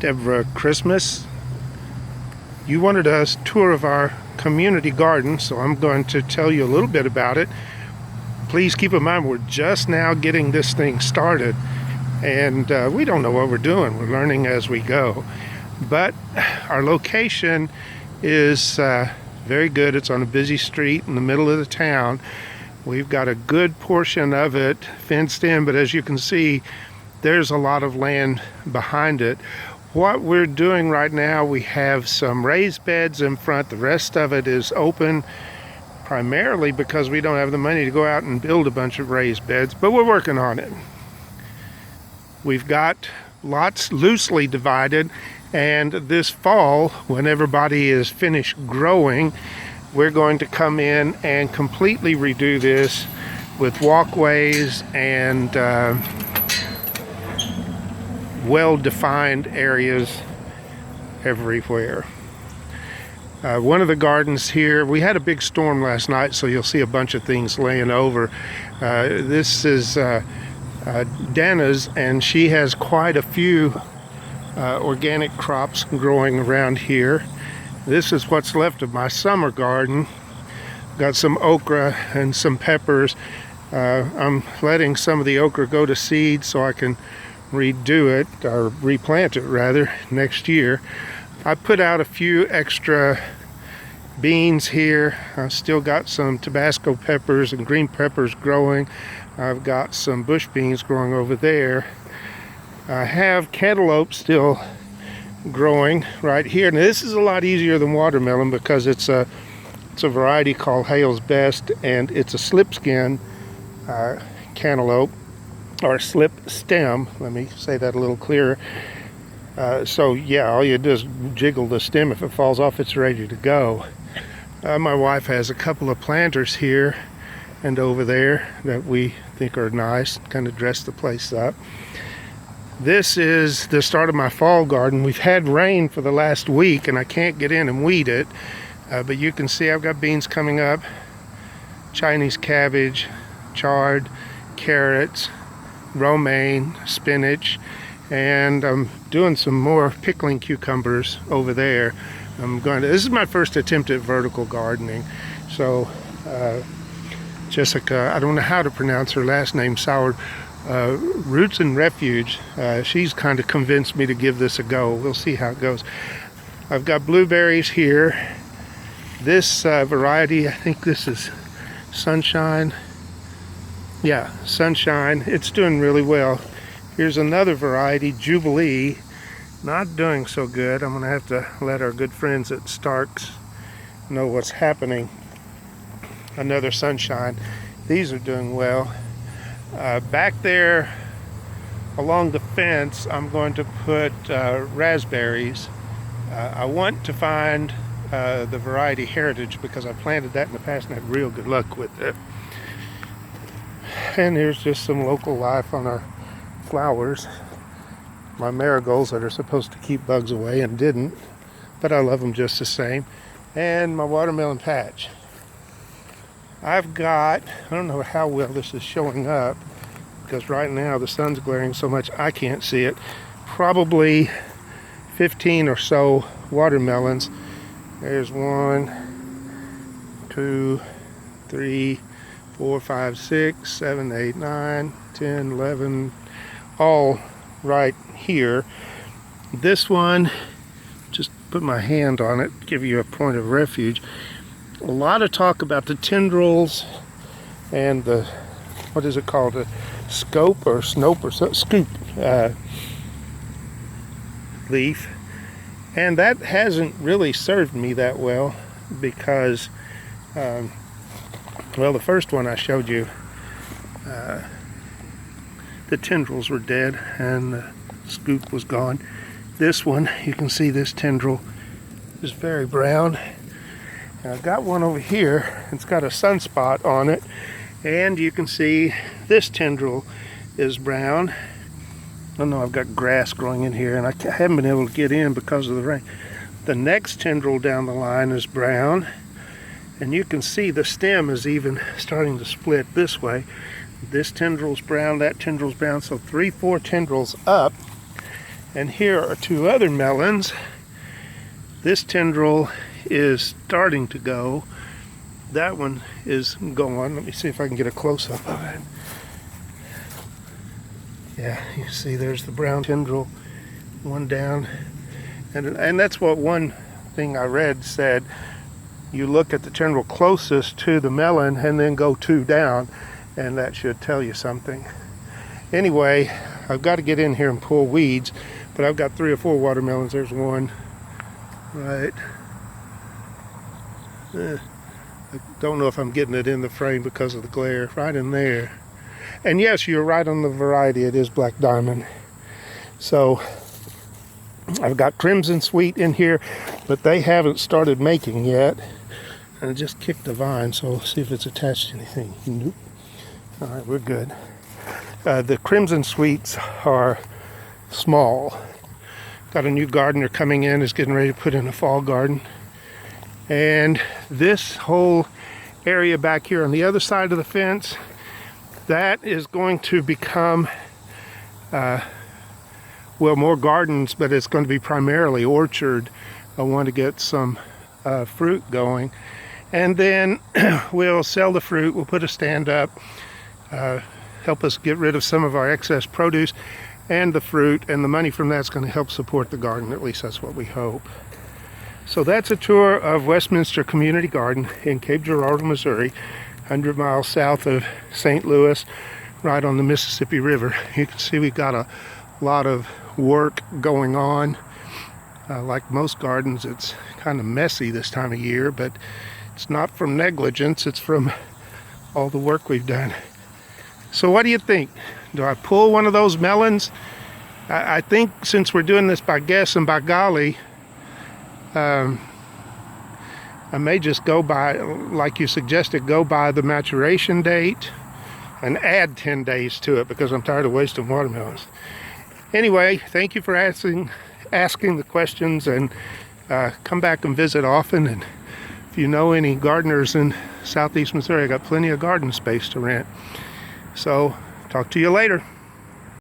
Deborah Christmas. You wanted a tour of our community garden, so I'm going to tell you a little bit about it. Please keep in mind we're just now getting this thing started, and we don't know what we're doing. We're learning as we go. But our location is very good. It's on a busy street in the middle of the town. We've got a good portion of it fenced in, but as you can see, there's a lot of land behind it. What we're doing right now, we have some raised beds in front. The rest of it is open, primarily because we don't have the money to go out and build a bunch of raised beds, but we're working on it. We've got lots loosely divided, and this fall, when everybody is finished growing, we're going to come in and completely redo this with walkways and well-defined areas everywhere. One of the gardens here, we had a big storm last night, so you'll see a bunch of things laying over. This is Dana's, and she has quite a few organic crops growing around here. This is what's left of my summer garden. Got some okra and some peppers. I'm letting some of the okra go to seed so I can redo it, or replant it rather, next year. I put out a few extra beans here. I've still got some Tabasco peppers and green peppers growing. I've got some bush beans growing over there. I have cantaloupe still growing right here. Now this is a lot easier than watermelon because it's a variety called Hale's Best, and it's a slip skin cantaloupe, or slip stem. Let me say that a little clearer. So yeah, all you do is jiggle the stem. If it falls off, it's ready to go. My wife has a couple of planters here and over there that we think are nice, kind of dress the place up. This is the start of my fall garden. We've had rain for the last week and I can't get in and weed it, but you can see I've got beans coming up, Chinese cabbage, chard, carrots, romaine, spinach, and I'm doing some more pickling cucumbers over there. This is my first attempt at vertical gardening. So Jessica, I don't know how to pronounce her last name, Roots and Refuge, she's kind of convinced me to give this a go. We'll see how it goes. I've got blueberries here. This variety, I think this is Sunshine. Yeah, Sunshine. It's doing really well. Here's another variety, Jubilee. Not doing so good. I'm going to have to let our good friends at Stark's know what's happening. Another Sunshine. These are doing well. Back there along the fence, I'm going to put raspberries. I want to find the variety Heritage because I planted that in the past and had real good luck with it. And here's just some local life on our flowers. My marigolds that are supposed to keep bugs away and didn't, but I love them just the same. And my watermelon patch. I've got, I don't know how well this is showing up because right now the sun's glaring so much I can't see it. Probably 15 or so watermelons. There's 1, 2, 3, 4, 5, 6, 7, 8, 9, 10, 11, all right here. This one, just put my hand on it, give you a point of refuge. A lot of talk about the tendrils and the, what is it called, a scope or snope or so, scoop leaf, and that hasn't really served me that well because well, the first one I showed you, the tendrils were dead and the scoop was gone. This one, you can see this tendril is very brown. And I've got one over here, it's got a sunspot on it, and you can see this tendril is brown. I know I've got grass growing in here and I haven't been able to get in because of the rain. The next tendril down the line is brown, and you can see the stem is even starting to split this way. This tendril's brown, that tendril's brown, so 3-4 tendrils up. And here are two other melons. This tendril is starting to go. That one is gone. Let me see if I can get a close-up of it. Yeah, you see there's the brown tendril, one down. And that's what one thing I read said. You look at the tendril closest to the melon and then go two down, and that should tell you something. Anyway, I've got to get in here and pull weeds, but I've got 3 or 4 watermelons. There's one. Right. I don't know if I'm getting it in the frame because of the glare. Right in there. And yes, you're right on the variety. It is Black Diamond. So I've got Crimson Sweet in here, but they haven't started making yet. And I just kicked the vine, so we'll see if it's attached to anything. Nope. All right, we're good. The Crimson Sweets are small. Got a new gardener coming in, is getting ready to put in a fall garden. And this whole area back here on the other side of the fence, that is going to become, well, more gardens, but it's going to be primarily orchard. I want to get some fruit going. And then we'll sell the fruit, we'll put a stand up, help us get rid of some of our excess produce and the fruit, and the money from that's going to help support the garden. At least that's what we hope. So that's a tour of Westminster Community Garden in Cape Girardeau, Missouri, 100 miles south of St. Louis, right on the Mississippi River. You can see we've got a lot of work going on. Like most gardens, it's kind of messy this time of year, but it's not from negligence, it's from all the work we've done. So what do you think? Do I pull one of those melons? I think since we're doing this by guess and by golly, I may just go by, like you suggested, go by the maturation date and add 10 days to it because I'm tired of wasting watermelons. Anyway, thank you for asking the questions, and come back and visit often. And if you know any gardeners in southeast Missouri, I got plenty of garden space to rent. So talk to you later.